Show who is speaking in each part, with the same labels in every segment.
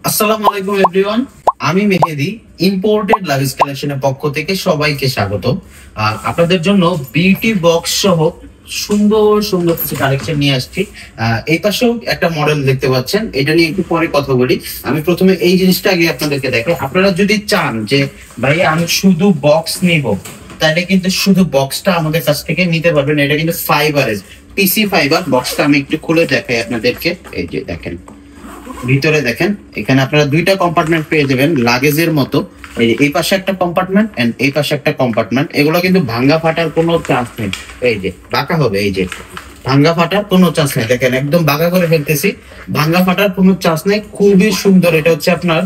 Speaker 1: আসসালামু আলাইকুম এভরিওয়ান, আমি মেহেদি ইম্পোর্টেড লাগেজ কালেকশনের পক্ষ থেকে সবাইকে স্বাগত। আর আপনাদের জন্য বিউটি বক্স সহ সুন্দর সুন্দর কিছু কালেকশন নিয়ে আসছি। এই পাশেও একটা মডেল দেখতে পাচ্ছেন, এটা নিয়ে একটু পরে কথা বলি। আমি প্রথমে এই জিনিসটা আগে আপনাদেরকে দেখাই। আপনারা যদি চান যে ভাই আমি শুধু বক্স নিব, তাহলে কিন্তু শুধু বক্সটা আমাদের কাছ থেকে নিতে পারবেন। এটা কিন্তু ফাইবারের পিসি ফাইবার বক্সটা। আমি একটু খুলে দেখাই আপনাদেরকে। এই যে দেখেন, ভিতরে দেখেন, এখানে আপনারা দুইটা কম্পার্টমেন্ট পেয়ে যাবেন লাগেজের মতো। এই পাশে একটা কম্পার্টমেন্ট এন্ড এই পাশে একটা কম্পার্টমেন্ট। এগুলো কিন্তু ভাঙ্গা ফাটার কোনো চান্স নেই। এই যে বাঁকা হবে, এই যে ভাঙ্গা ফাটার কোনো চান্স নেই। দেখেন একদম বাঁকা করে ফেলতেছি, ভাঙ্গা ফাটার কোনো চান্স নেই। খুবই সুন্দর। এটা হচ্ছে আপনার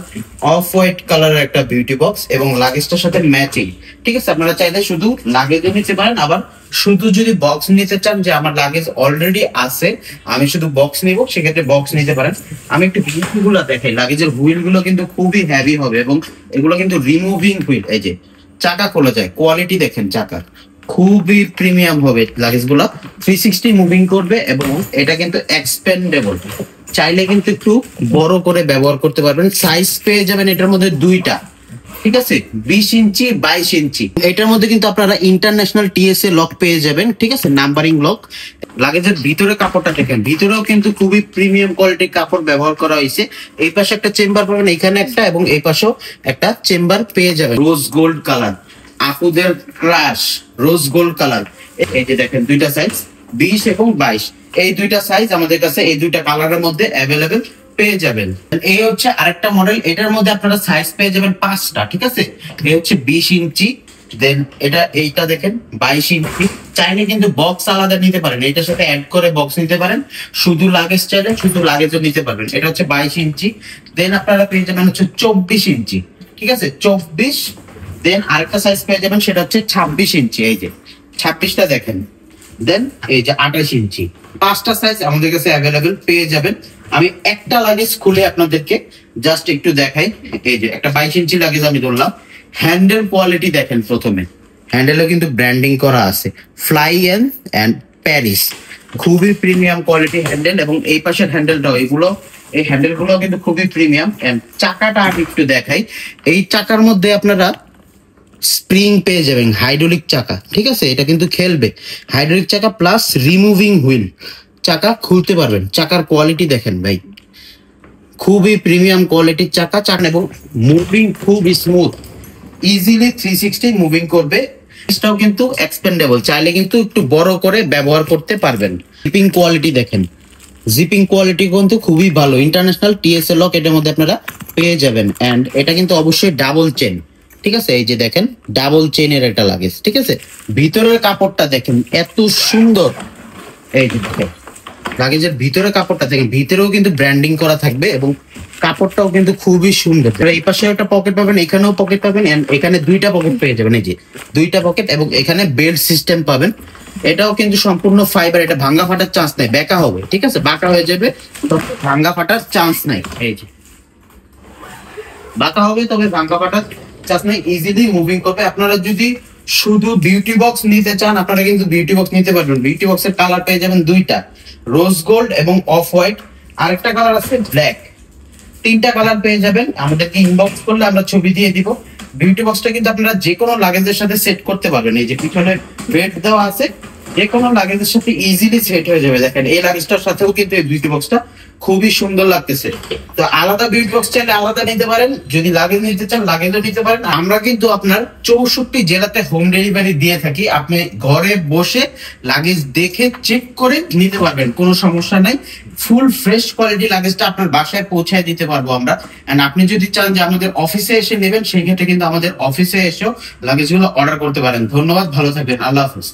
Speaker 1: অফ হোয়াইট কালারের একটা বিউটি বক্স এবং লাগেজটার সাথে ম্যাচিং। ঠিক আছে, আপনারা চাইলে শুধু লাগেজও নিতে পারেন, আবার শুধু যদি বক্স নিতে চান যে আমার লাগেজ অলরেডি আছে, আমি শুধু বক্স নিব, সেক্ষেত্রে বক্স নিতে পারেন। আমি একটু হুইল গুলো দেখাই। লাগেজের হুইল গুলো কিন্তু খুবই হেভি হবে এবং এগুলো কিন্তু রিমুভিং হুইল। এই যে চাকা খোলা যায়, কোয়ালিটি দেখেন চাকার, খুবই প্রিমিয়াম হবে লাগেজ গুলো। 360 মুভিং করবে এবং এটা কিন্তু এক্সপেন্ডেবল। চাইলে কিন্তু একটু বড় করে ব্যবহার করতে পারবেন। সাইজ পেয়ে যাবেন এটার মধ্যে দুইটা, ঠিক আছে, 20 ইঞ্চি 22 ইঞ্চি। এটার মধ্যে কিন্তু আপনারা ইন্টারন্যাশনাল টিএসএ লক পেয়ে যাবেন, ঠিক আছে, নাম্বারিং লক। লাগেজের ভিতরে কাপড়টা দেখেন, ভিতরেও কিন্তু খুবই প্রিমিয়াম কোয়ালিটির কাপড় ব্যবহার করা হয়েছে। এই পাশে একটা চেম্বার পাবেন, এখানে একটা, এবং এই পাশেও একটা চেম্বার পেয়ে যাবেন। রোজ গোল্ড কালার, আপুদের ক্রাশ রোজ গোল্ড কালার। এই যে দেখেন দুইটা সাইজ 20 এবং 22, এই দুইটা সাইজ আমাদের কাছে এই দুইটা কালারের মধ্যে অ্যাভেলেবেল পেয়ে যাবেন। এই হচ্ছে আরেকটা মডেল, এটার মধ্যে আপনারা সাইজ পেয়ে যাবেন 5টা, ঠিক আছে। এই হচ্ছে 20 ইঞ্চি, দেন এইটা দেখেন 22 ইঞ্চি। চাইলে কিন্তু বক্স আলাদা নিতে পারেন, এটার সাথে অ্যাড করে বক্স নিতে পারেন। শুধু লাগেজ চাইলে শুধু লাগেজও নিতে পারবেন। এটা হচ্ছে 22 ইঞ্চি। দেন আপনারা পেয়ে যাবেন হচ্ছে 24 ইঞ্চি, ঠিক আছে, 24। দেন আরেকটা সাইজ পেয়ে যাবেন, সেটা হচ্ছে 26 ইঞ্চি। এই যে 26টা দেখেন। দেন এই যে 28 ইঞ্চি। 5টা সাইজ আমাদের কাছে অ্যাভেলেবেল পেয়ে যাবেন। আমি একটা লাগেজ খুলে আপনাদেরকে জাস্ট একটু দেখাই। এই যে একটা 22 ইঞ্চি লাগেজ আমি ধরলাম। হ্যান্ডেল কোয়ালিটি দেখেন, প্রথমে হ্যান্ডেলে কিন্তু ব্র্যান্ডিং করা আছে, ফ্লাই এন্ড প্যারিস। খুবই প্রিমিয়াম কোয়ালিটি হ্যান্ডেল, এবং এই পাশের হ্যান্ডেলটাও, এই হ্যান্ডেল গুলো কিন্তু খুবই প্রিমিয়াম। এন্ড চাকাটা আমি একটু দেখাই। এই চাকার মধ্যে আপনারা স্প্রিং পেয়ে যাবেন, হাইড্রোলিক চাকা, ঠিক আছে। এটা কিন্তু খেলবে, হাইড্রোলিক চাকা প্লাস রিমুভিং হুইল। চাকা খুলতে পারবেন। চাকার কোয়ালিটি দেখেন ভাই, খুবই প্রিমিয়াম কোয়ালিটির চাকা। এবং মুভিং খুব স্মুথ, ইজিলি 360 মুভিং করবে। এটাও কিন্তু এক্সপেন্ডেবল, চাইলে কিন্তু একটু বড় করে ব্যবহার করতে পারবেন। জিপিং কোয়ালিটি দেখেন, জিপিং কোয়ালিটি কিন্তু খুবই ভালো। ইন্টারন্যাশনাল টিএসএ লক এটার মধ্যে আপনারা পেয়ে যাবেন। এন্ড এটা কিন্তু অবশ্যই ডাবল চেন, ঠিক আছে। এই যে দেখেন ডাবল চেনের একটা লাগেজ, ঠিক আছে। ভিতরের কাপড়টা দেখেন এত সুন্দর। এই যে দেখেন লাগেজের ভিতরে কাপড়টা দেখেন, ভিতরেও কিন্তু ব্র্যান্ডিং করা থাকবে এবং কাপড়টাও কিন্তু খুবই সুন্দর। এই পাশে একটা পকেট পাবেন, এখানেও পকেট পাবেন, এখানে দুইটা পকেট পেয়ে যাবেন। এই যে দুইটা পকেট, এবং এখানে বেল্ট সিস্টেম পাবেন। এটাও কিন্তু সম্পূর্ণ ফাইবার, এটা ভাঙ্গা ফাটার চান্স নাই। বেঁকা হবে, ঠিক আছে, বাঁকা হয়ে যাবে, ভাঙ্গা ফাটার চান্স নাই। এই যে বাঁকা হবে, তবে ভাঙ্গা ফাটার চান্স নাই, ইজিলি মুভিং করবে। আপনারা যদি শুধু বিউটি বক্স নিতে চান, আপনারা কিন্তু বিউটি বক্স নিতে পারবেন। বিউটি বক্সের কালার পেয়ে যাবেন দুইটা, রোজ গোল্ড এবং অফ হোয়াইট। আরেকটা কালার আছে ব্ল্যাক। 3টা কালার পেয়ে যাবেন। আমাদেরকে ইনবক্স করলে আমরা ছবি দিয়ে দিব। বিউটি বক্সটা কিন্তু আপনারা যে কোনো লাগেজের সাথে সেট করতে পারবেন। এই যে পিছনে বেড দেওয়া আছে, যে কোনো লাগেজের সাথে ইজিলি সেট হয়ে যাবে। দেখেন এই লাগেজটার সাথেও কিন্তু এই বিউটি বক্সটা খুবই সুন্দর লাগতেছে। তো আলাদা বিউটি বক্স চাইলে আলাদা নিতে পারেন, যদি লাগেজ নিতে চান লাগেজও নিতে পারেন। আমরা কিন্তু আপনার 64 জেলাতে হোম ডেলিভারি দিয়ে থাকি। আপনি ঘরে বসে লাগেজ দেখে চেক করে নিতে পারবেন, কোনো সমস্যা নাই। ফুল ফ্রেশ কোয়ালিটি লাগেজটা আপনার বাসায় পৌঁছায় দিতে পারবো আমরা। এন্ড আপনি যদি চান যে আমাদের অফিসে এসে নেবেন, সেই ক্ষেত্রে কিন্তু আমাদের অফিসে এসেও লাগেজগুলো অর্ডার করতে পারেন। ধন্যবাদ, ভালো থাকবেন, আল্লাহ হাফেজ।